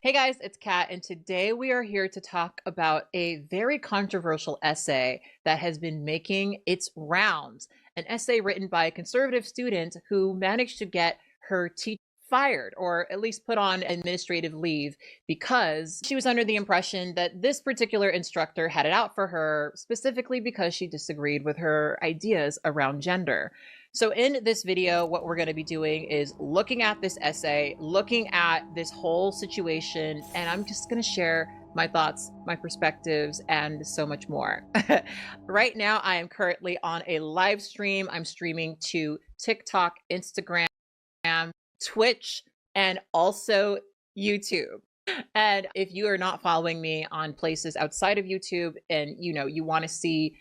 Hey guys, it's Kat, and today we are here to talk about a very controversial essay that has been making its rounds. An essay written by a conservative student who managed to get her teacher fired, or at least put on administrative leave, because she was under the impression that this particular instructor had it out for her, specifically because she disagreed with her ideas around gender. So in this video, what we're going to be doing is looking at this essay, looking at this whole situation, and I'm just going to share my thoughts, my perspectives, and so much more. Right now, I am currently on a live stream. I'm streaming to TikTok, Instagram, Twitch, and also YouTube. And if you are not following me on places outside of YouTube and you want to see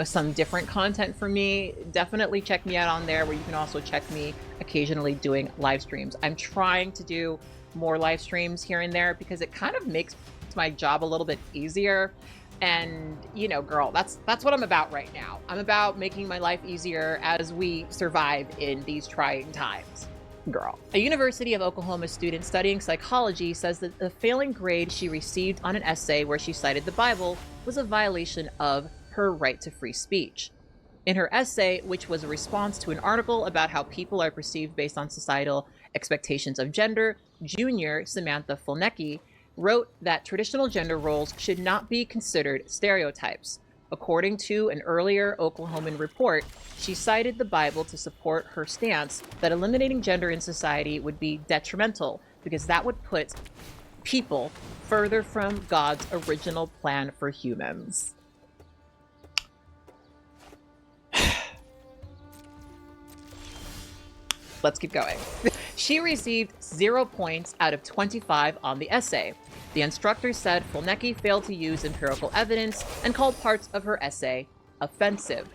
some different content from me, definitely check me out on there, where you can also check me occasionally doing live streams. I'm trying to do more live streams here and there because it kind of makes my job a little bit easier. And girl, that's what I'm about right now. I'm about making my life easier as we survive in these trying times. Girl. A University of Oklahoma student studying psychology says that the failing grade she received on an essay where she cited the Bible was a violation of her right to free speech. In her essay, which was a response to an article about how people are perceived based on societal expectations of gender, junior Samantha Fulneky wrote that traditional gender roles should not be considered stereotypes. According to an earlier Oklahoman report, she cited the Bible to support her stance that eliminating gender in society would be detrimental because that would put people further from God's original plan for humans. Let's keep going. She received 0 points out of 25 on the essay. The instructor said Fulneky failed to use empirical evidence and called parts of her essay offensive.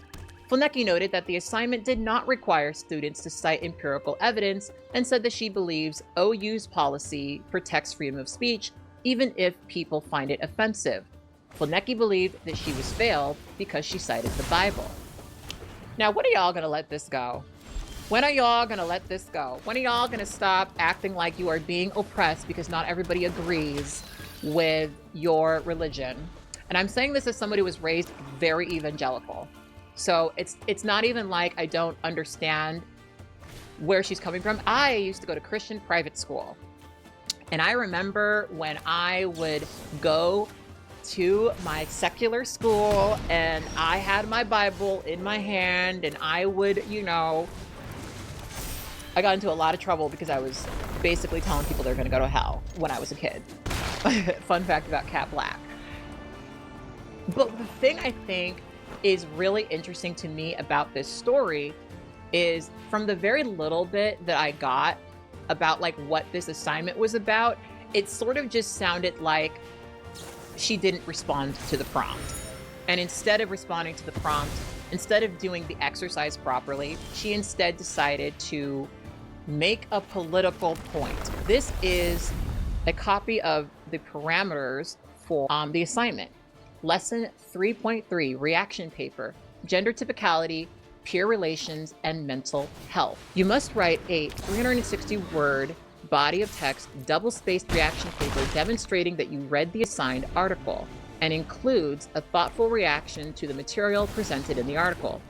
Fulneky noted that the assignment did not require students to cite empirical evidence and said that she believes OU's policy protects freedom of speech, even if people find it offensive. Fulneky believed that she was failed because she cited the Bible. Now, when are y'all gonna let this go? When are y'all gonna let this go? When are y'all gonna stop acting like you are being oppressed because not everybody agrees with your religion? And I'm saying this as somebody who was raised very evangelical. So it's not even like I don't understand where she's coming from. I used to go to Christian private school. And I remember when I would go to my secular school and I had my Bible in my hand and I would, I got into a lot of trouble because I was basically telling people they're going to go to hell when I was a kid. Fun fact about Cat Blaque. But the thing I think is really interesting to me about this story is from the very little bit that I got about like what this assignment was about, it sort of just sounded like she didn't respond to the prompt. And instead of responding to the prompt, instead of doing the exercise properly, she instead decided to make a political point. This is a copy of the parameters for the assignment. Lesson 3.3, reaction paper, gender typicality, peer relations, and mental health. You must write a 360-word body of text, double-spaced reaction paper demonstrating that you read the assigned article and includes a thoughtful reaction to the material presented in the article.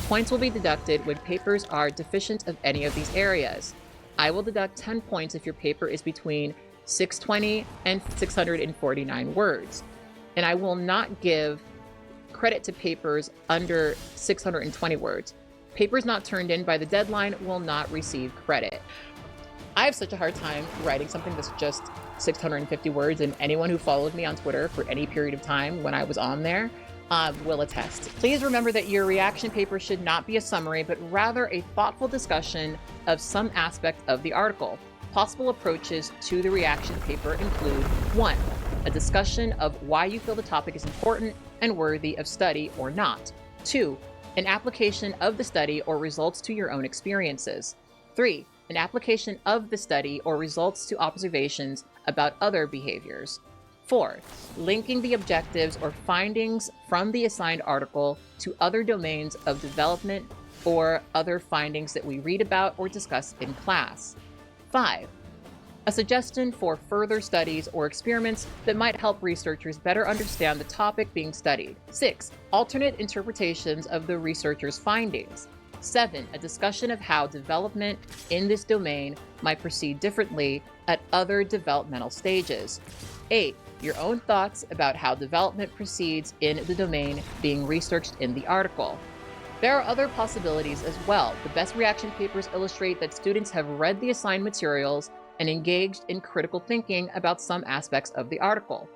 Points will be deducted when papers are deficient of any of these areas. I will deduct 10 points if your paper is between 620 and 649 words. And I will not give credit to papers under 620 words. Papers not turned in by the deadline will not receive credit. I have such a hard time writing something that's just 650 words, and anyone who followed me on Twitter for any period of time when I was on there will attest. Please remember that your reaction paper should not be a summary, but rather a thoughtful discussion of some aspect of the article. Possible approaches to the reaction paper include 1. A discussion of why you feel the topic is important and worthy of study or not. 2. An application of the study or results to your own experiences. 3. An application of the study or results to observations about other behaviors. 4. Linking the objectives or findings from the assigned article to other domains of development or other findings that we read about or discuss in class. 5. a suggestion for further studies or experiments that might help researchers better understand the topic being studied. 6. Alternate interpretations of the researcher's findings. 7. A discussion of how development in this domain might proceed differently at other developmental stages. 8. Your own thoughts about how development proceeds in the domain being researched in the article. There are other possibilities as well. The best reaction papers illustrate that students have read the assigned materials and engaged in critical thinking about some aspects of the article.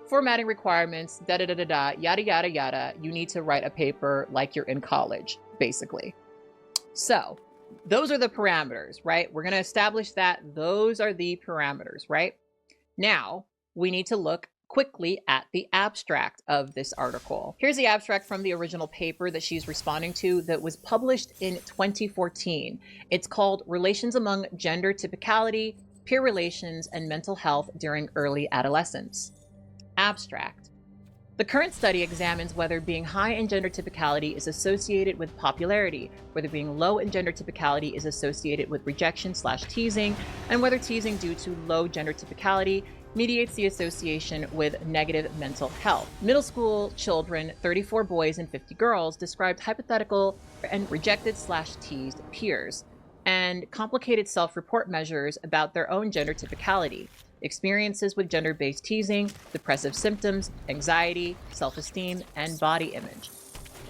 Formatting requirements, yada, yada, yada. You need to write a paper like you're in college, basically. So those are the parameters, right? We're going to establish that those are the parameters, right? Now we need to look quickly at the abstract of this article. Here's the abstract from the original paper that she's responding to that was published in 2014. It's called Relations Among Gender Typicality, Peer Relations, and Mental Health During Early Adolescence. Abstract. The current study examines whether being high in gender typicality is associated with popularity, whether being low in gender typicality is associated with rejection/teasing, and whether teasing due to low gender typicality mediates the association with negative mental health. Middle school children, 34 boys and 50 girls, described hypothetical and rejected/teased peers, and complicated self-report measures about their own gender typicality, experiences with gender-based teasing, depressive symptoms, anxiety, self-esteem, and body image.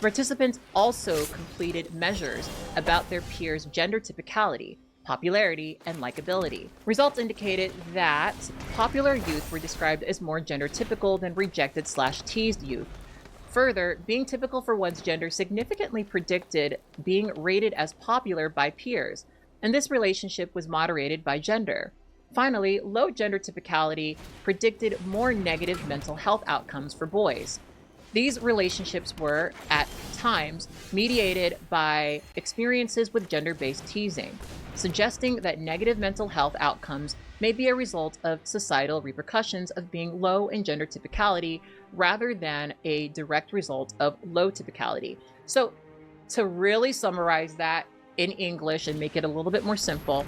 Participants also completed measures about their peers' gender typicality, popularity, and likability. Results indicated that popular youth were described as more gender typical than rejected/teased youth. Further, being typical for one's gender significantly predicted being rated as popular by peers, and this relationship was moderated by gender. Finally, low gender typicality predicted more negative mental health outcomes for boys. These relationships were, at times, mediated by experiences with gender-based teasing, suggesting that negative mental health outcomes may be a result of societal repercussions of being low in gender typicality rather than a direct result of low typicality. So, to really summarize that in English and make it a little bit more simple,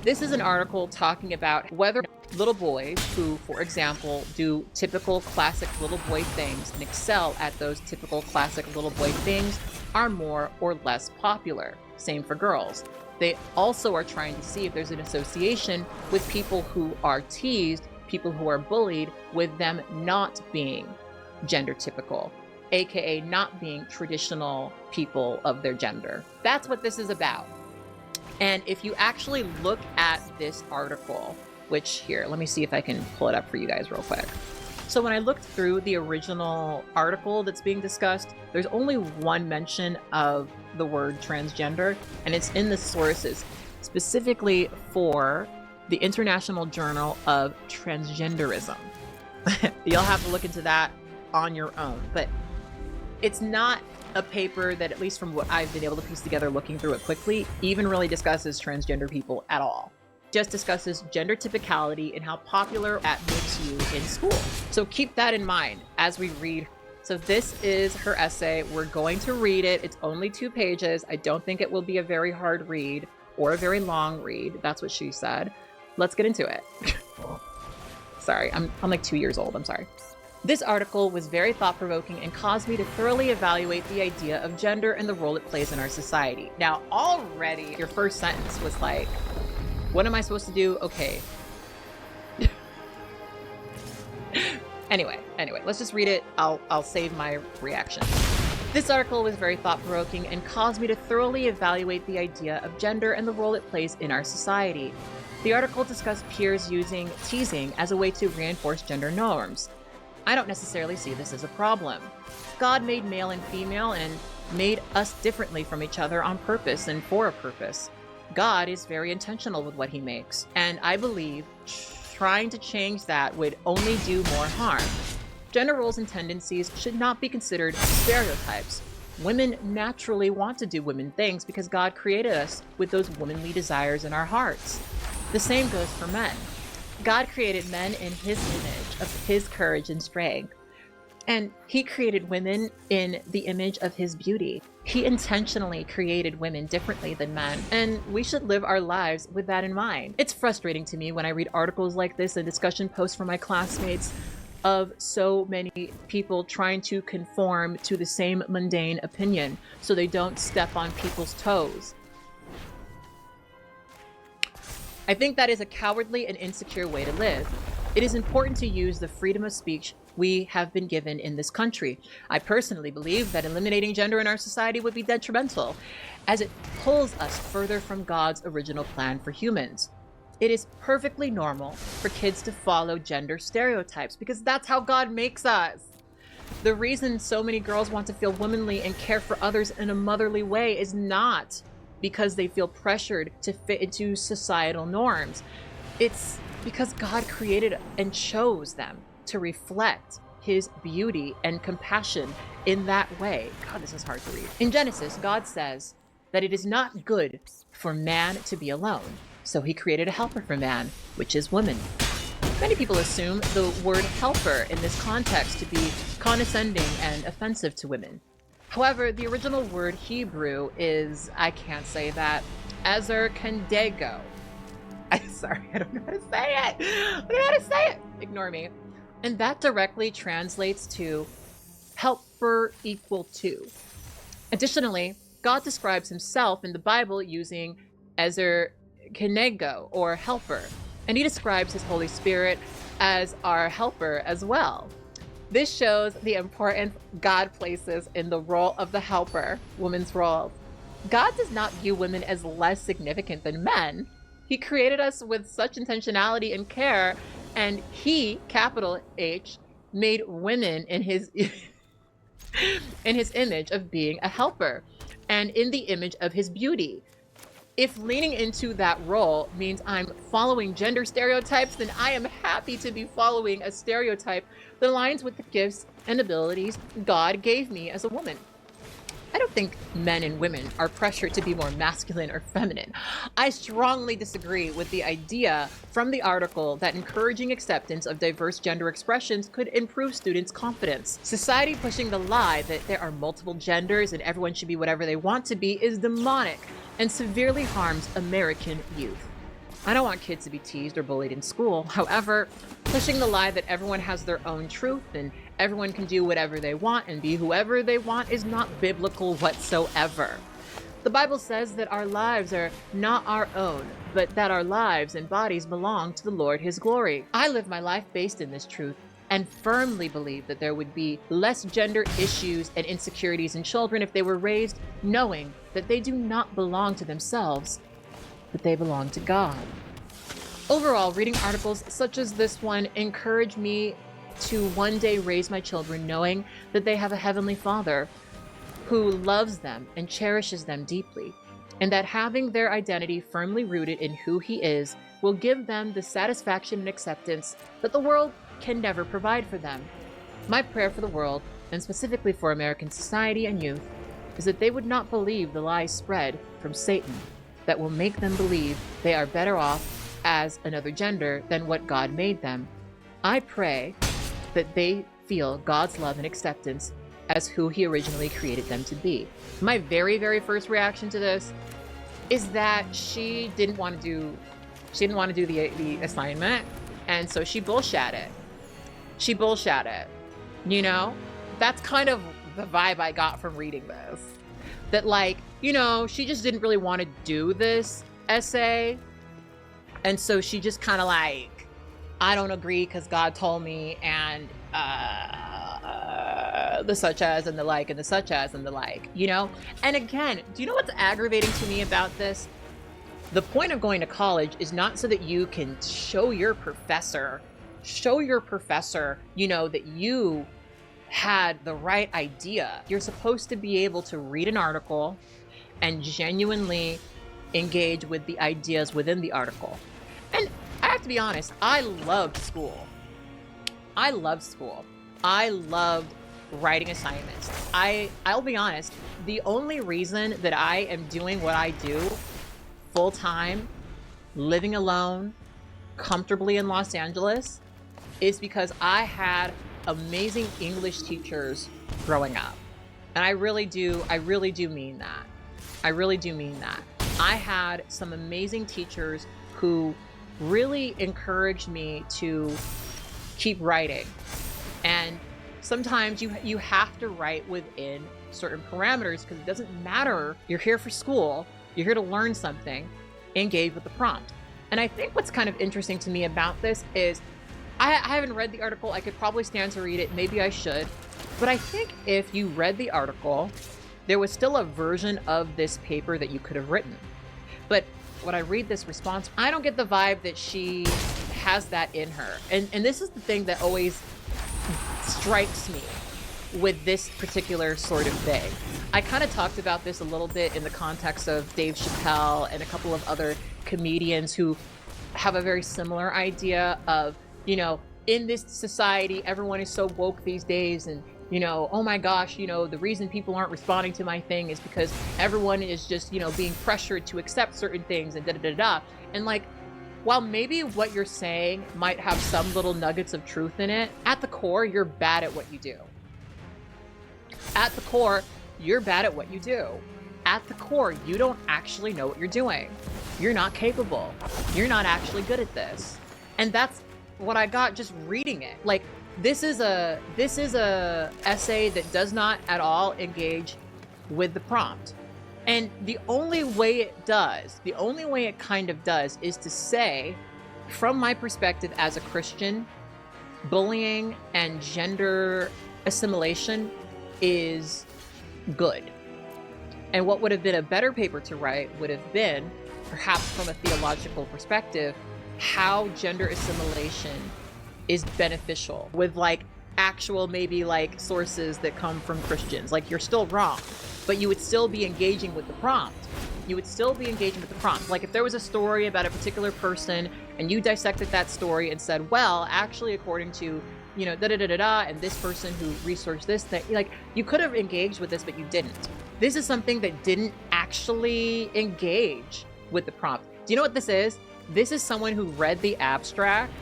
this is an article talking about whether little boys who, for example, do typical classic little boy things and excel at those typical classic little boy things are more or less popular. Same for girls. They also are trying to see if there's an association with people who are teased, people who are bullied, with them not being gender typical, aka not being traditional people of their gender. That's what this is about. And if you actually look at this article, which here, let me see if I can pull it up for you guys real quick. So when I looked through the original article that's being discussed, there's only one mention of the word transgender, and it's in the sources, specifically for the International Journal of Transgenderism. You'll have to look into that on your own, but it's not a paper that, at least from what I've been able to piece together looking through it quickly, even really discusses transgender people at all. Just discusses gender typicality and how popular that makes you in school. So keep that in mind as we read. So this is her essay. We're going to read it. It's only 2 pages. I don't think it will be a very hard read or a very long read. That's what she said. Let's get into it. Sorry, I'm like 2 years old. I'm sorry. This article was very thought-provoking and caused me to thoroughly evaluate the idea of gender and the role it plays in our society. Now, already your first sentence was like, what am I supposed to do? Okay. Anyway, let's just read it. I'll save my reaction. This article was very thought-provoking and caused me to thoroughly evaluate the idea of gender and the role it plays in our society. The article discussed peers using teasing as a way to reinforce gender norms. I don't necessarily see this as a problem. God made male and female and made us differently from each other on purpose and for a purpose. God is very intentional with what he makes, and I believe trying to change that would only do more harm. Gender roles and tendencies should not be considered stereotypes. Women naturally want to do women things because God created us with those womanly desires in our hearts. The same goes for men. God created men in his image of his courage and strength, and he created women in the image of his beauty. He intentionally created women differently than men, and we should live our lives with that in mind. It's frustrating to me when I read articles like this and discussion posts from my classmates of so many people trying to conform to the same mundane opinion so they don't step on people's toes. I think that is a cowardly and insecure way to live. It is important to use the freedom of speech we have been given in this country. I personally believe that eliminating gender in our society would be detrimental, as it pulls us further from God's original plan for humans. It is perfectly normal for kids to follow gender stereotypes because that's how God makes us. The reason so many girls want to feel womanly and care for others in a motherly way is not because they feel pressured to fit into societal norms. It's because God created and chose them to reflect his beauty and compassion in that way. God, this is hard to read. In Genesis, God says that it is not good for man to be alone. So he created a helper for man, which is woman. Many people assume the word helper in this context to be condescending and offensive to women. However, the original word Hebrew is, I can't say that, ezer kendego. I'm sorry, I don't know how to say it. I don't know how to say it. Ignore me. And that directly translates to helper equal to. Additionally, God describes himself in the Bible using ezer kenego, or helper, and he describes his Holy Spirit as our helper as well. This shows the importance God places in the role of the helper, woman's role. God does not view women as less significant than men. He created us with such intentionality and care, and he, capital H, made women in his in his image of being a helper and in the image of his beauty. If leaning into that role means I'm following gender stereotypes, then I am happy to be following a stereotype that aligns with the gifts and abilities God gave me as a woman. I don't think men and women are pressured to be more masculine or feminine. I strongly disagree with the idea from the article that encouraging acceptance of diverse gender expressions could improve students' confidence. Society pushing the lie that there are multiple genders and everyone should be whatever they want to be is demonic and severely harms American youth. I don't want kids to be teased or bullied in school. However, pushing the lie that everyone has their own truth and everyone can do whatever they want and be whoever they want is not biblical whatsoever. The Bible says that our lives are not our own, but that our lives and bodies belong to the Lord, his glory. I live my life based in this truth and firmly believe that there would be less gender issues and insecurities in children if they were raised knowing that they do not belong to themselves, but they belong to God. Overall, reading articles such as this one encourage me to one day raise my children knowing that they have a heavenly Father who loves them and cherishes them deeply, and that having their identity firmly rooted in who he is will give them the satisfaction and acceptance that the world can never provide for them. My prayer for the world, and specifically for American society and youth, is that they would not believe the lies spread from Satan that will make them believe they are better off as another gender than what God made them. I pray that they feel God's love and acceptance as who he originally created them to be. My very, very first reaction to this is that she didn't want to do the assignment, and so she bullshatted. She bullshatted. You know? That's kind of the vibe I got from reading this. That, like, you know, she just didn't really want to do this essay, and so she just kind of like, I don't agree because God told me, and the such as and the like and the such as and the like, you know? And again, do you know what's aggravating to me about this? The point of going to college is not so that you can show your professor, you know, that you had the right idea. You're supposed to be able to read an article and genuinely engage with the ideas within the article. And I have to be honest, I loved school. I loved writing assignments. I'll be honest, the only reason that I am doing what I do full time, living alone, comfortably in Los Angeles, is because I had amazing English teachers growing up. And I really do mean that. I really do mean that. I had some amazing teachers who really encouraged me to keep writing. And sometimes you have to write within certain parameters because it doesn't matter. You're here for school. You're here to learn something. Engage with the prompt. And I think what's kind of interesting to me about this is I haven't read the article. I could probably stand to read it. Maybe I should. But I think if you read the article, there was still a version of this paper that you could have written. But when I read this response, I don't get the vibe that she has that in her. And this is the thing that always strikes me with this particular sort of thing. I kind of talked about this a little bit in the context of Dave Chappelle and a couple of other comedians who have a very similar idea of, you know, in this society, everyone is so woke these days, and, you know, oh my gosh, you know, the reason people aren't responding to my thing is because everyone is just, you know, being pressured to accept certain things and da-da-da-da. And like, while maybe what you're saying might have some little nuggets of truth in it, at the core, you're bad at what you do. At the core, you're bad at what you do. At the core, you don't actually know what you're doing. You're not capable. You're not actually good at this. And that's what I got just reading it. Like, this is a essay that does not at all engage with the prompt. And the only way it kind of does is to say, from my perspective as a Christian, bullying and gender assimilation is good. And what would have been a better paper to write would have been, perhaps from a theological perspective, how gender assimilation is beneficial, with like actual maybe like sources that come from Christians. Like, you're still wrong, but you would still be engaging with the prompt. Like, if there was a story about a particular person and you dissected that story and said, well, actually, according to, you know, da-da-da-da-da, and this person who researched this thing, like, you could have engaged with this, but you didn't. This is something that didn't actually engage with the prompt. Do you know what this is? This is someone who read the abstract,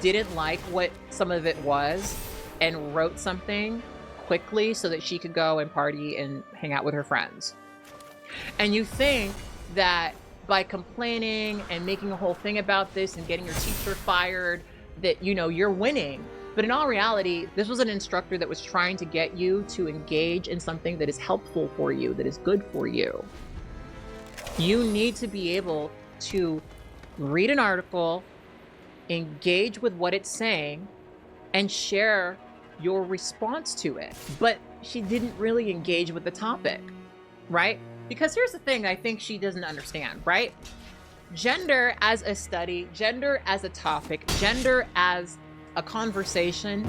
didn't like what some of it was, and wrote something quickly so that she could go and party and hang out with her friends. And you think that by complaining and making a whole thing about this and getting your teacher fired, that, you know, you're winning. But in all reality, this was an instructor that was trying to get you to engage in something that is helpful for you, that is good for you. You need to be able to read an article, engage with what it's saying, and share your response to it. But she didn't really engage with the topic, right? Because here's the thing I think she doesn't understand, right? Gender as a study, gender as a topic, gender as a conversation,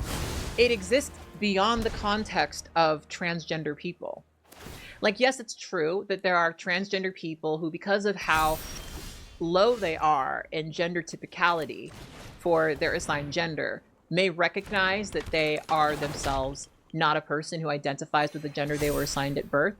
it exists beyond the context of transgender people. Like, yes, it's true that there are transgender people who, because of how low they are in gender typicality for their assigned gender, may recognize that they are themselves not a person who identifies with the gender they were assigned at birth.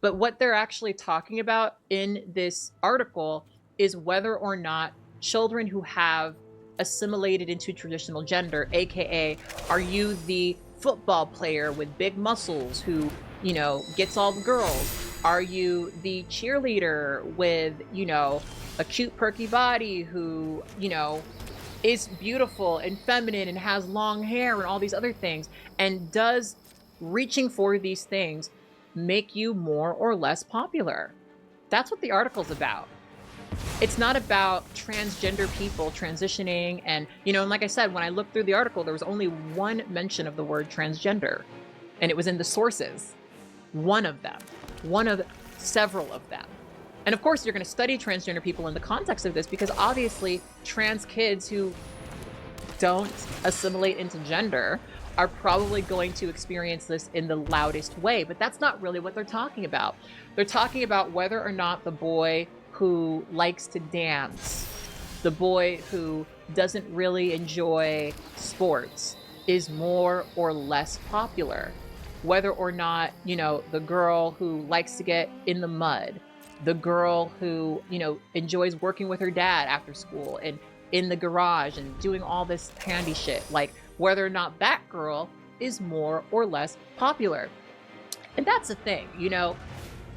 But what they're actually talking about in this article is whether or not children who have assimilated into traditional gender, aka, are you the football player with big muscles who, you know, gets all the girls? Are you the cheerleader with, you know, a cute perky body who, you know, is beautiful and feminine and has long hair and all these other things? And does reaching for these things make you more or less popular? That's what the article's about. It's not about transgender people transitioning and, you know, and like I said, when I looked through the article, there was only one mention of the word transgender, and it was in the sources. One of them. One of several of them. And of course, you're going to study transgender people in the context of this, because obviously trans kids who don't assimilate into gender are probably going to experience this in the loudest way. But that's not really what they're talking about. They're talking about whether or not the boy who likes to dance, the boy who doesn't really enjoy sports, is more or less popular. Whether or not, you know, the girl who likes to get in the mud, the girl who, you know, enjoys working with her dad after school and in the garage and doing all this handy shit, like whether or not that girl is more or less popular. And that's the thing,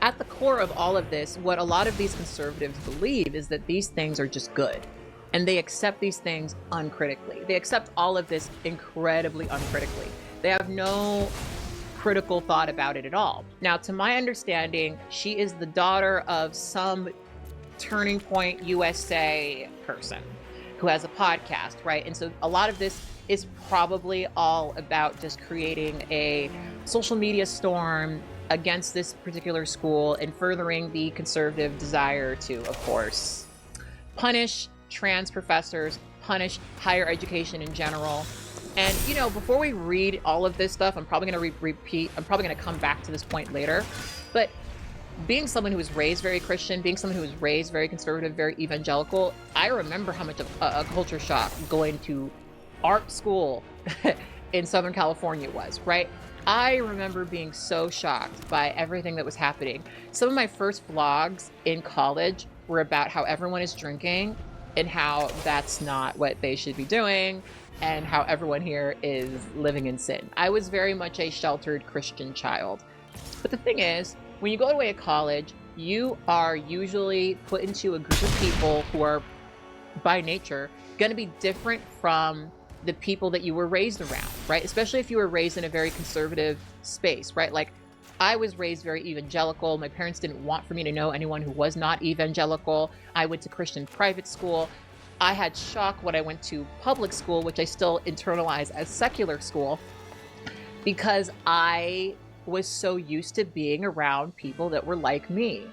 at the core of all of this, what a lot of these conservatives believe is that these things are just good. And they accept these things uncritically. They accept all of this incredibly uncritically. They have no critical thought about it at all. Now, to my understanding, she is the daughter of some Turning Point USA person who has a podcast, right? And so a lot of this is probably all about just creating a social media storm against this particular school and furthering the conservative desire to, of course, punish trans professors, punish higher education in general. And, before we read all of this stuff, I'm probably going to repeat, I'm probably going to come back to this point later, but being someone who was raised very Christian, being someone who was raised very conservative, very evangelical, I remember how much of a culture shock going to art school in Southern California was, right? I remember being so shocked by everything that was happening. Some of my first vlogs in college were about how everyone is drinking and how that's not what they should be doing and how everyone here is living in sin. I was very much a sheltered Christian child. But the thing is, when you go away to college, you are usually put into a group of people who are, by nature, going to be different from the people that you were raised around, right? Especially if you were raised in a very conservative space, right? Like, I was raised very evangelical. My parents didn't want for me to know anyone who was not evangelical. I went to Christian private school. I had shock when I went to public school, which I still internalize as secular school, because I was so used to being around people that were like me.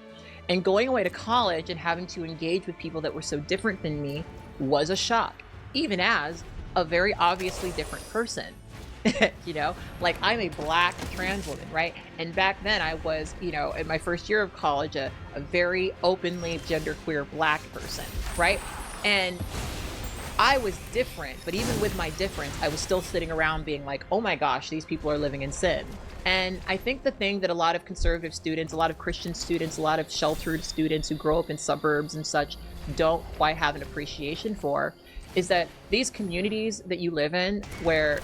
And going away to college and having to engage with people that were so different than me was a shock, even as a very obviously different person. Like, I'm a Black trans woman, right? And back then I was, in my first year of college, a very openly genderqueer Black person, right? And I was different, but even with my difference, I was still sitting around being like, oh my gosh, these people are living in sin. And I think the thing that a lot of conservative students, a lot of Christian students, a lot of sheltered students who grow up in suburbs and such don't quite have an appreciation for is that these communities that you live in, where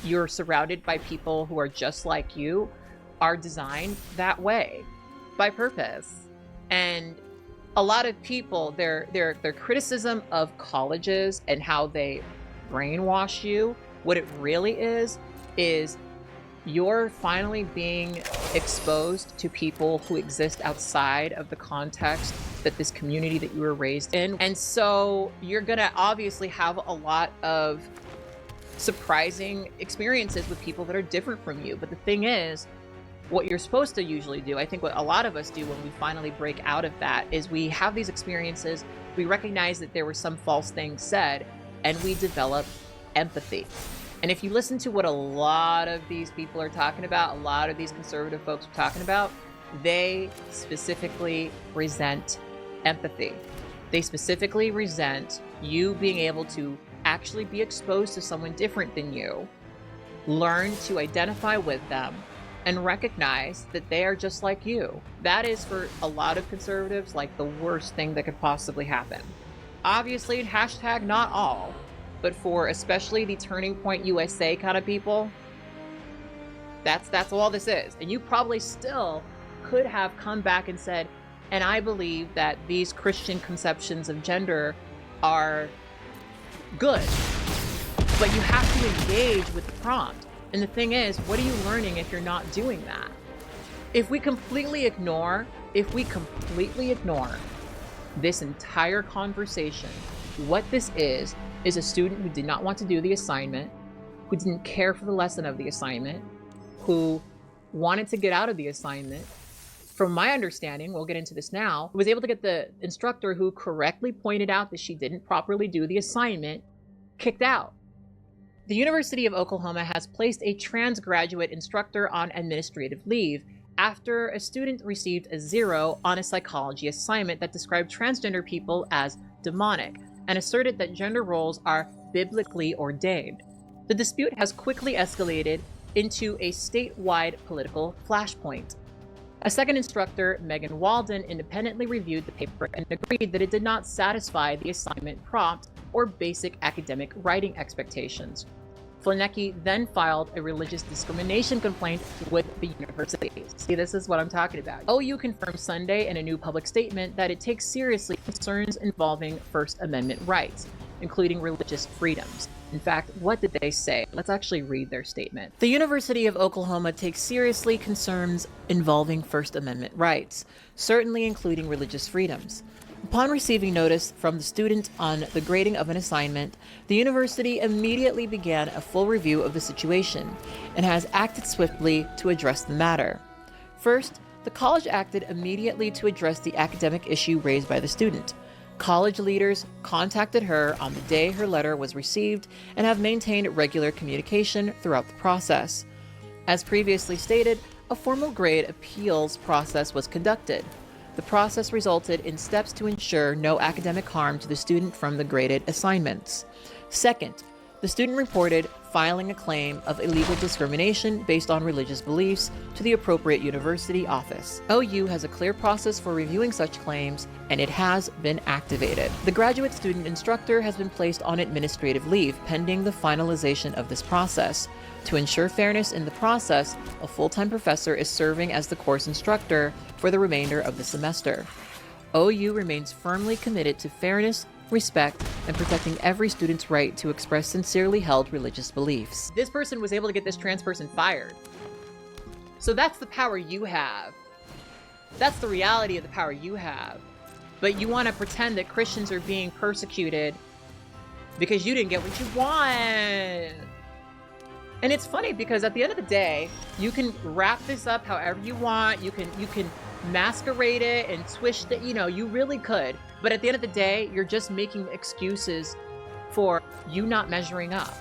you're surrounded by people who are just like you, are designed that way by purpose. And a lot of people, their criticism of colleges and how they brainwash you, what it really is you're finally being exposed to people who exist outside of the context that this community that you were raised in. And so you're gonna obviously have a lot of surprising experiences with people that are different from you. But the thing is, what you're supposed to usually do, I think what a lot of us do when we finally break out of that, is we have these experiences, we recognize that there were some false things said, and we develop empathy. And if you listen to what a lot of these people are talking about, a lot of these conservative folks are talking about, they specifically resent empathy. They specifically resent you being able to actually be exposed to someone different than you, learn to identify with them, and recognize that they are just like you. That is, for a lot of conservatives, like the worst thing that could possibly happen. Obviously, hashtag not all, but for especially the Turning Point USA kind of people, that's all this is. And you probably still could have come back and said, and I believe that these Christian conceptions of gender are good, but you have to engage with the prompt. And the thing is, what are you learning if you're not doing that? If we completely ignore this entire conversation, what this is a student who did not want to do the assignment, who didn't care for the lesson of the assignment, who wanted to get out of the assignment. From my understanding, we'll get into this now, was able to get the instructor who correctly pointed out that she didn't properly do the assignment kicked out. The University of Oklahoma has placed a trans graduate instructor on administrative leave after a student received a 0 on a psychology assignment that described transgender people as demonic and asserted that gender roles are biblically ordained. The dispute has quickly escalated into a statewide political flashpoint. A second instructor, Megan Walden, independently reviewed the paper and agreed that it did not satisfy the assignment prompt or basic academic writing expectations. Fulneky then filed a religious discrimination complaint with the university. See, this is what I'm talking about. OU confirmed Sunday in a new public statement that it takes seriously concerns involving First Amendment rights, including religious freedoms. In fact, what did they say? Let's actually read their statement. The University of Oklahoma takes seriously concerns involving First Amendment rights, certainly including religious freedoms. Upon receiving notice from the student on the grading of an assignment, the university immediately began a full review of the situation and has acted swiftly to address the matter. First, the college acted immediately to address the academic issue raised by the student. College leaders contacted her on the day her letter was received and have maintained regular communication throughout the process. As previously stated, a formal grade appeals process was conducted. The process resulted in steps to ensure no academic harm to the student from the graded assignments. Second, the student reported filing a claim of illegal discrimination based on religious beliefs to the appropriate university office. OU has a clear process for reviewing such claims, and it has been activated. The graduate student instructor has been placed on administrative leave pending the finalization of this process. To ensure fairness in the process, a full-time professor is serving as the course instructor for the remainder of the semester. OU remains firmly committed to fairness, respect, and protecting every student's right to express sincerely held religious beliefs. This person was able to get this trans person fired. So that's the power you have. That's the reality of the power you have. But you want to pretend that Christians are being persecuted because you didn't get what you want. And it's funny because at the end of the day, you can wrap this up however you want. You can masquerade it and twist it, you really could. But at the end of the day, you're just making excuses for you not measuring up.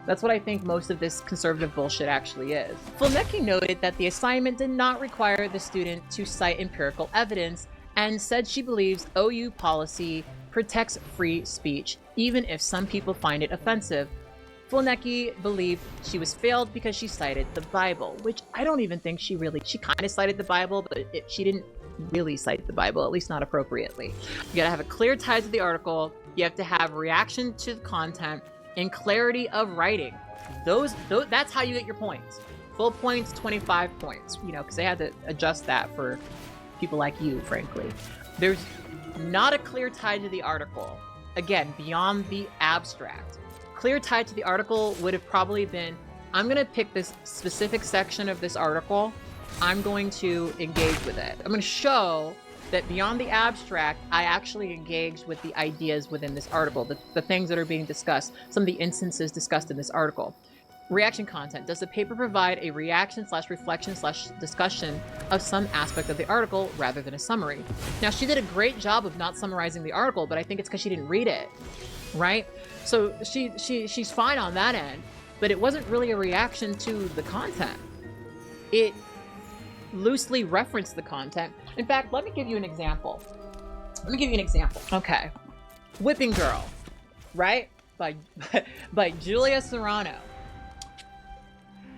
That's what I think most of this conservative bullshit actually is. Fulneky noted that the assignment did not require the student to cite empirical evidence and said she believes OU policy protects free speech, even if some people find it offensive. Fulneky believed she was failed because she cited the Bible, which I don't even think she kind of cited the Bible, but she didn't really cite the Bible, at least not appropriately. You gotta have a clear tie to the article. You have to have reaction to the content and clarity of writing. That's how you get your points. Full points, 25 points, because they had to adjust that for people like you, frankly. There's not a clear tie to the article. Again, beyond the abstract. Clear tie to the article would have probably been, I'm going to pick this specific section of this article. I'm going to engage with it. I'm going to show that beyond the abstract, I actually engaged with the ideas within this article, the things that are being discussed, some of the instances discussed in this article. Reaction content. Does the paper provide a reaction/reflection/discussion of some aspect of the article rather than a summary? Now, she did a great job of not summarizing the article, but I think it's because she didn't read it, right? So she's fine on that end, but it wasn't really a reaction to the content. It loosely referenced the content. In fact, let me give you an example. Okay. Whipping Girl, right? By Julia Serrano.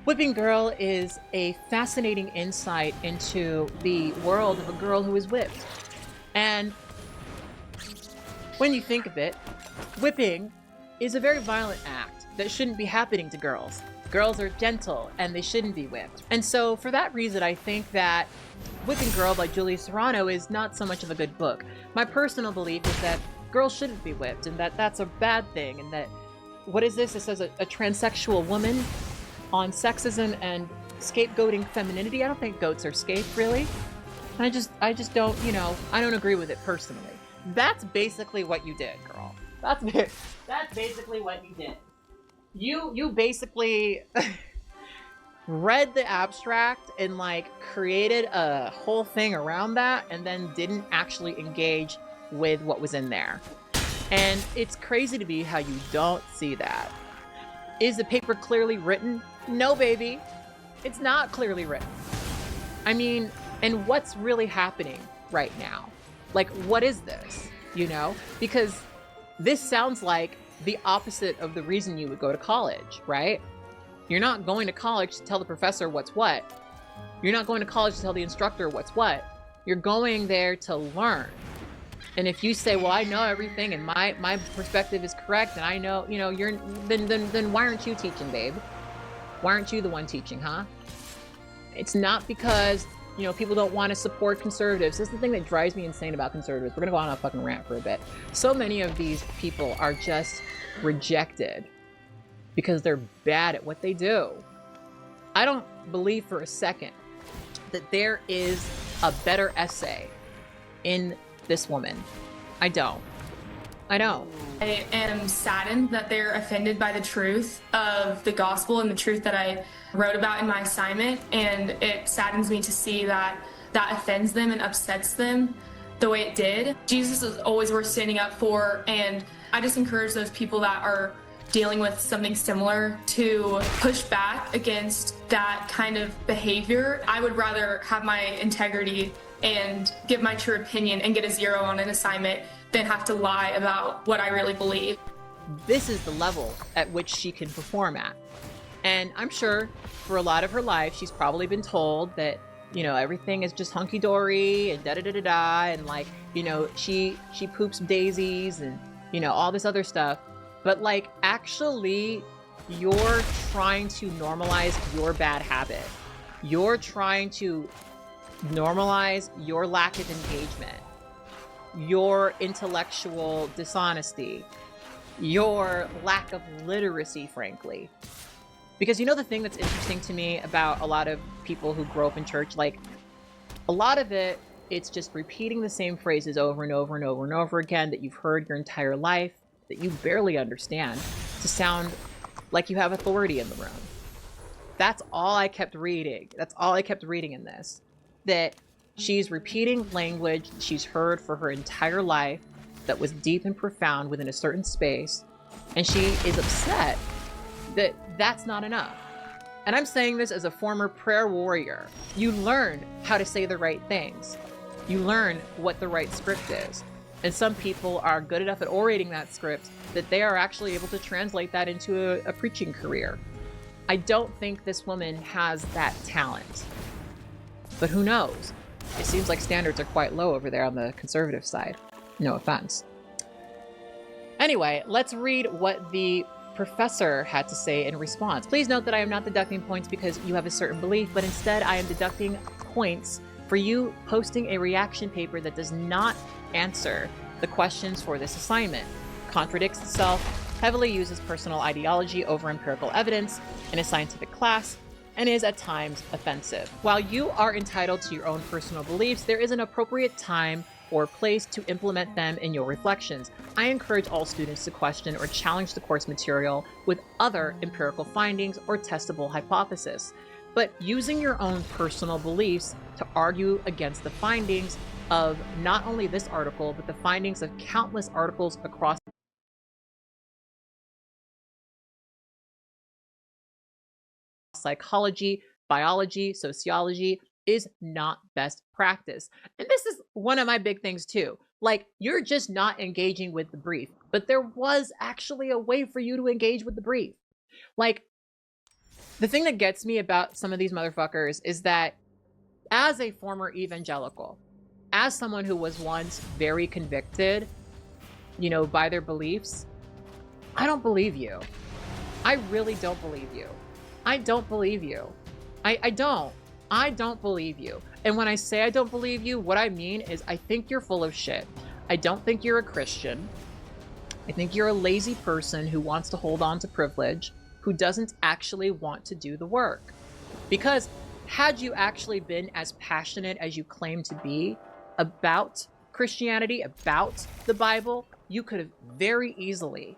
Whipping Girl is a fascinating insight into the world of a girl who is whipped. And when you think of it, whipping is a very violent act that shouldn't be happening to girls. Girls are gentle and they shouldn't be whipped. And so for that reason, I think that Whipping Girl by Julia Serrano is not so much of a good book. My personal belief is that girls shouldn't be whipped and that that's a bad thing, and that, what is this? It says a transsexual woman on sexism and scapegoating femininity. I don't think goats are scape, really. I just don't, I don't agree with it personally. That's basically what you did, girl. That's basically what you did. You basically read the abstract and created a whole thing around that and then didn't actually engage with what was in there. And it's crazy to me how you don't see that. Is the paper clearly written? No, baby. It's not clearly written. I mean, and what's really happening right now? What is this? Because this sounds like the opposite of the reason you would go to college, right? You're not going to college to tell the professor what's what. You're not going to college to tell the instructor what's what. You're going there to learn. And if you say, well, I know everything and my perspective is correct and I know, then why aren't you teaching, babe? Why aren't you the one teaching, huh? It's not because, people don't want to support conservatives. This is the thing that drives me insane about conservatives. We're going to go on a fucking rant for a bit. So many of these people are just rejected because they're bad at what they do. I don't believe for a second that there is a better essay in this woman. I don't. I am saddened that they're offended by the truth of the gospel and the truth that I wrote about in my assignment, and it saddens me to see that offends them and upsets them the way it did. Jesus is always worth standing up for, and I just encourage those people that are dealing with something similar to push back against that kind of behavior. I would rather have my integrity and give my true opinion and get a 0 on an assignment than have to lie about what I really believe. This is the level at which she can perform at. And I'm sure for a lot of her life, she's probably been told that, everything is just hunky-dory and da-da-da-da-da, and she poops daisies and, all this other stuff. But actually, you're trying to normalize your bad habit. You're trying to normalize your lack of engagement, your intellectual dishonesty, your lack of literacy, frankly. Because the thing that's interesting to me about a lot of people who grow up in church, a lot of it's just repeating the same phrases over and over and over and over again that you've heard your entire life, that you barely understand, to sound like you have authority in the room. That's all I kept reading. That's all I kept reading in this. That she's repeating language she's heard for her entire life that was deep and profound within a certain space, and she is upset that that's not enough. And I'm saying this as a former prayer warrior. You learn how to say the right things. You learn what the right script is. And some people are good enough at orating that script that they are actually able to translate that into a preaching career. I don't think this woman has that talent. But who knows? It seems like standards are quite low over there on the conservative side. No offense. Anyway, let's read what the professor had to say in response. Please note that I am not deducting points because you have a certain belief, but instead I am deducting points for you posting a reaction paper that does not answer the questions for this assignment, contradicts itself, heavily uses personal ideology over empirical evidence in a scientific class, and is at times offensive. While you are entitled to your own personal beliefs, there is an appropriate time or place to implement them in your reflections. I encourage all students to question or challenge the course material with other empirical findings or testable hypotheses. But using your own personal beliefs to argue against the findings of not only this article, but the findings of countless articles across psychology, biology, sociology is not best practice. And this is one of my big things too. You're just not engaging with the brief, but there was actually a way for you to engage with the brief. The thing that gets me about some of these motherfuckers is that as a former evangelical, as someone who was once very convicted, by their beliefs, I don't believe you. I really don't believe you. I don't believe you. I don't believe you. And when I say I don't believe you, what I mean is I think you're full of shit. I don't think you're a Christian. I think you're a lazy person who wants to hold on to privilege, who doesn't actually want to do the work. Because had you actually been as passionate as you claim to be about Christianity, about the Bible, you could have very easily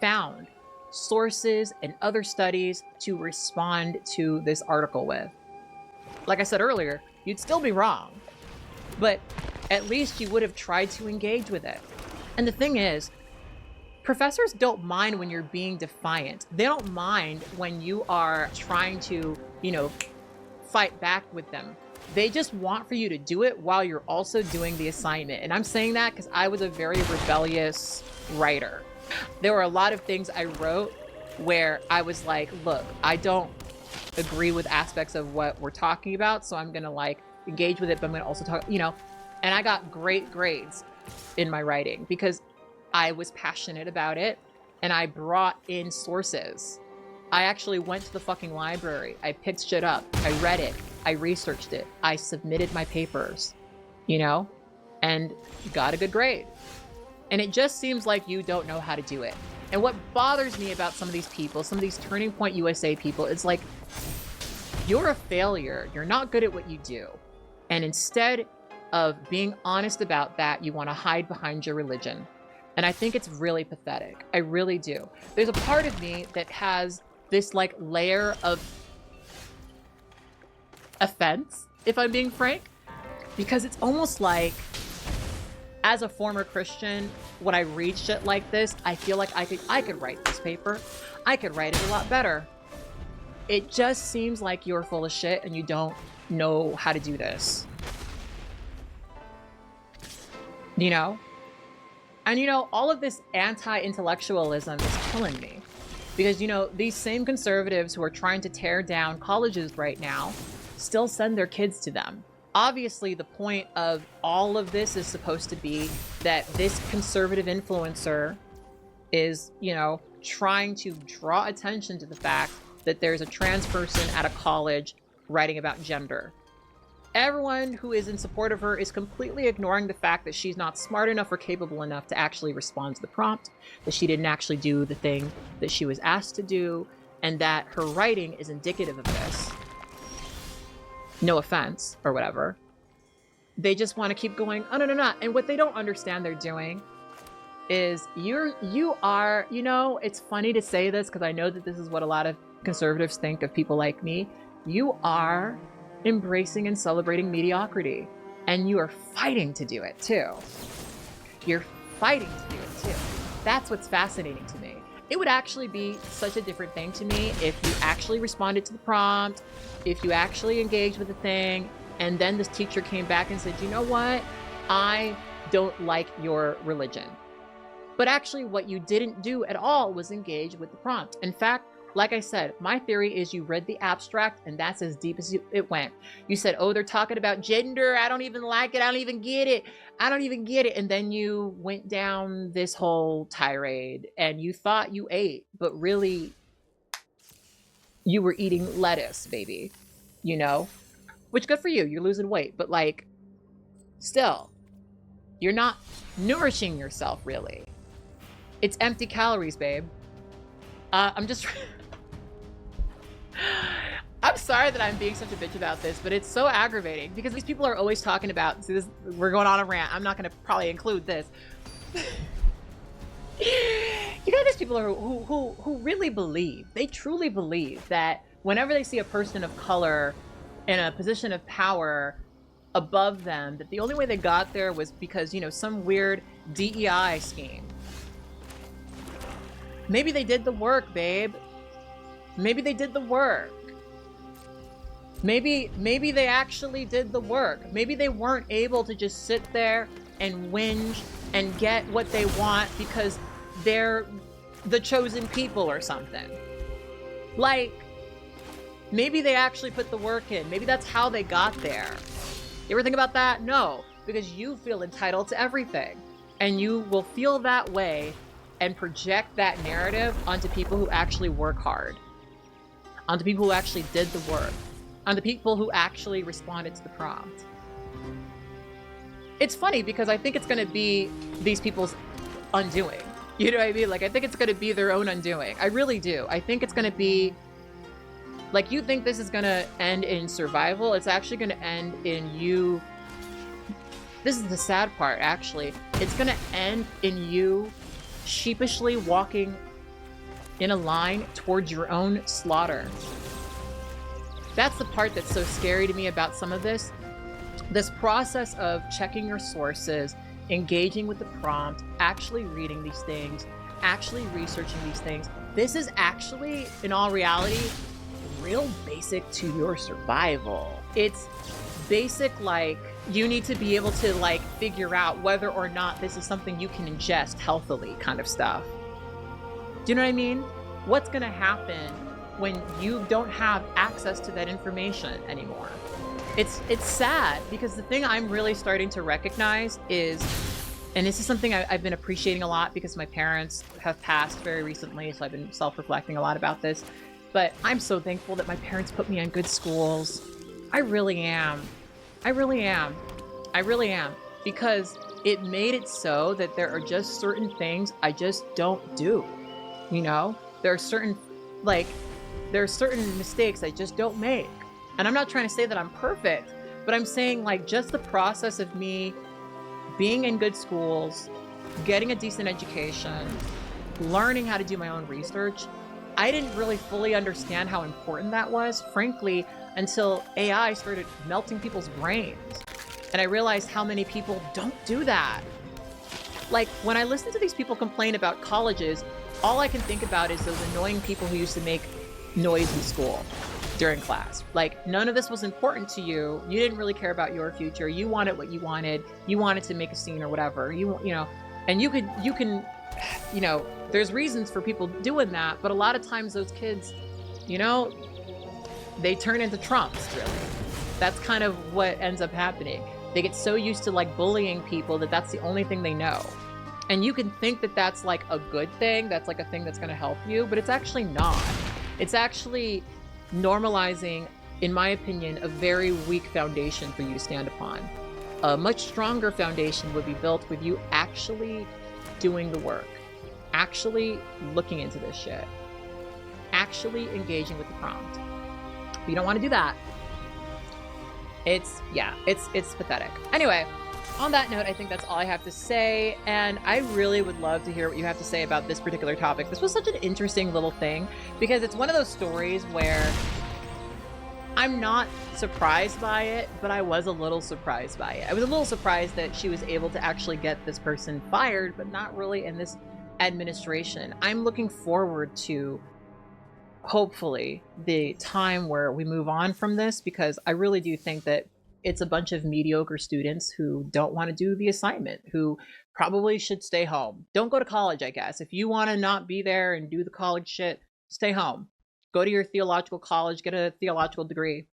found sources and other studies to respond to this article with. Like I said earlier, you'd still be wrong, but at least you would have tried to engage with it. And the thing is, professors don't mind when you're being defiant. They don't mind when you are trying to, fight back with them. They just want for you to do it while you're also doing the assignment. And I'm saying that because I was a very rebellious writer. There were a lot of things I wrote where I was like, look, I don't agree with aspects of what we're talking about, so I'm gonna engage with it, but I'm gonna also talk, and I got great grades. in my writing because I was passionate about it and I brought in sources. I actually went to the fucking library. I picked shit up. I read it. I researched it. I submitted my papers, you know, and got a good grade. And it just seems like you don't know how to do it. And what bothers me about some of these people, some of these Turning Point USA people, is like, you're a failure. You're not good at what you do. And instead of being honest about that, you want to hide behind your religion. And I think it's really pathetic. I really do. There's a part of me that has this like layer of offense, if I'm being frank, because it's almost like, as a former Christian, when I read shit like this, I feel like I could write this paper. I could write it a lot better. It just seems like you're full of shit and you don't know how to do this. You know? And you know, all of this anti-intellectualism is killing me. Because, you know, these same conservatives who are trying to tear down colleges right now still send their kids to them. Obviously, the point of all of this is supposed to be that this conservative influencer is, you know, trying to draw attention to the fact that there's a trans person at a college writing about gender. Everyone who is in support of her is completely ignoring the fact that she's not smart enough or capable enough to actually respond to the prompt, that she didn't actually do the thing that she was asked to do, and that her writing is indicative of this. No offense, or whatever. They just want to keep going, oh, no. And what they don't understand they're doing is you are, you know, it's funny to say this because I know that this is what a lot of conservatives think of people like me. You are embracing and celebrating mediocrity, and you are fighting to do it too. You're fighting to do it too. That's what's fascinating to me. It would actually be such a different thing to me if you actually responded to the prompt, if you actually engaged with the thing, and then this teacher came back and said, you know what? I don't like your religion. But actually what you didn't do at all was engage with the prompt. In fact, like I said, my theory is you read the abstract and that's as deep as it went. You said, oh, they're talking about gender. I don't even like it. I don't even get it. I don't even get it. And then you went down this whole tirade and you thought you ate, but really you were eating lettuce, baby, you know, which good for you. You're losing weight, but like still, you're not nourishing yourself really. It's empty calories, babe. I'm sorry that I'm being such a bitch about this, but it's so aggravating because these people are always talking about, see this, we're going on a rant. I'm not going to probably include this. You know, these people who really believe, they truly believe that whenever they see a person of color in a position of power above them, that the only way they got there was because, you know, some weird DEI scheme. Maybe they did the work, babe. Maybe they did the work. Maybe they actually did the work. Maybe they weren't able to just sit there and whinge and get what they want because they're the chosen people or something. Like, maybe they actually put the work in. Maybe that's how they got there. You ever think about that? No, because you feel entitled to everything. And you will feel that way and project that narrative onto people who actually work hard, onto people who actually did the work, onto people who actually responded to the prompt. It's funny because I think it's going to be these people's undoing. You know what I mean? Like, I think it's going to be their own undoing. I really do. I think it's going to be, like, you think this is going to end in survival. It's actually going to end in you. This is the sad part, actually. It's going to end in you sheepishly walking in a line towards your own slaughter. That's the part that's so scary to me about some of this. This process of checking your sources, engaging with the prompt, actually reading these things, actually researching these things. This is actually, in all reality, real basic to your survival. It's basic, like, you need to be able to, like, figure out whether or not this is something you can ingest healthily kind of stuff. Do you know what I mean? What's going to happen when you don't have access to that information anymore? It's sad because the thing I'm really starting to recognize is And this is something I've been appreciating a lot because my parents have passed very recently, so I've been self-reflecting a lot about this. But I'm so thankful that my parents put me in good schools. I really am. I really am. I really am. Because it made it so that there are just certain things I just don't do. You know? There are certain, like, there are certain mistakes I just don't make. And I'm not trying to say that I'm perfect, but I'm saying, like, just the process of me being in good schools, getting a decent education, learning how to do my own research, I didn't really fully understand how important that was, frankly, until AI started melting people's brains. And I realized how many people don't do that. Like, when I listen to these people complain about colleges, all I can think about is those annoying people who used to make noise in school during class. Like, none of this was important to you. You didn't really care about your future. You wanted what you wanted. You wanted to make a scene or whatever. You know, and you can, you know, there's reasons for people doing that, but a lot of times those kids, you know, they turn into Trumps, really. That's kind of what ends up happening. They get so used to like bullying people that that's the only thing they know. And you can think that that's like a good thing, that's like a thing that's going to help you, but it's actually not. It's actually normalizing, in my opinion, a very weak foundation for you to stand upon. A much stronger foundation would be built with you actually doing the work, actually looking into this shit, actually engaging with the prompt. But you don't want to do that. It's pathetic. Anyway, on that note, I think that's all I have to say, and I really would love to hear what you have to say about this particular topic. This was such an interesting little thing, because it's one of those stories where I'm not surprised by it, but I was a little surprised by it. I was a little surprised that she was able to actually get this person fired, but not really in this administration. I'm looking forward to, hopefully, the time where we move on from this, because I really do think that it's a bunch of mediocre students who don't want to do the assignment, who probably should stay home. Don't go to college, I guess. If you want to not be there and do the college shit, stay home. Go to your theological college, get a theological degree.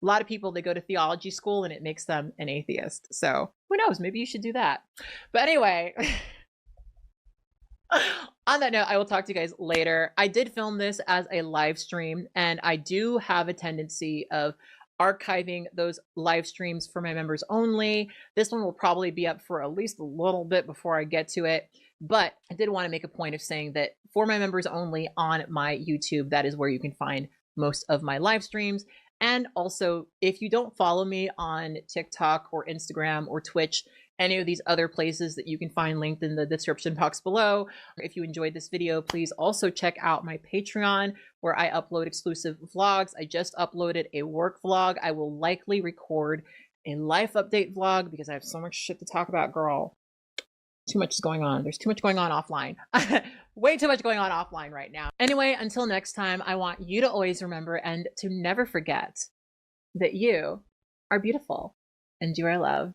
A lot of people, they go to theology school and it makes them an atheist. So who knows? Maybe you should do that. But anyway, on that note, I will talk to you guys later. I did film this as a live stream, and I do have a tendency of archiving those live streams for my members only. This one will probably be up for at least a little bit before I get to it. But I did want to make a point of saying that for my members only on my YouTube, that is where you can find most of my live streams. And also, if you don't follow me on TikTok or Instagram or Twitch, any of these other places that you can find linked in the description box below. If you enjoyed this video, please also check out my Patreon, where I upload exclusive vlogs. I just uploaded a work vlog. I will likely record a life update vlog because I have so much shit to talk about, girl. Too much is going on. There's too much going on offline. Way too much going on offline right now. Anyway, until next time, I want you to always remember and to never forget that you are beautiful and you are loved.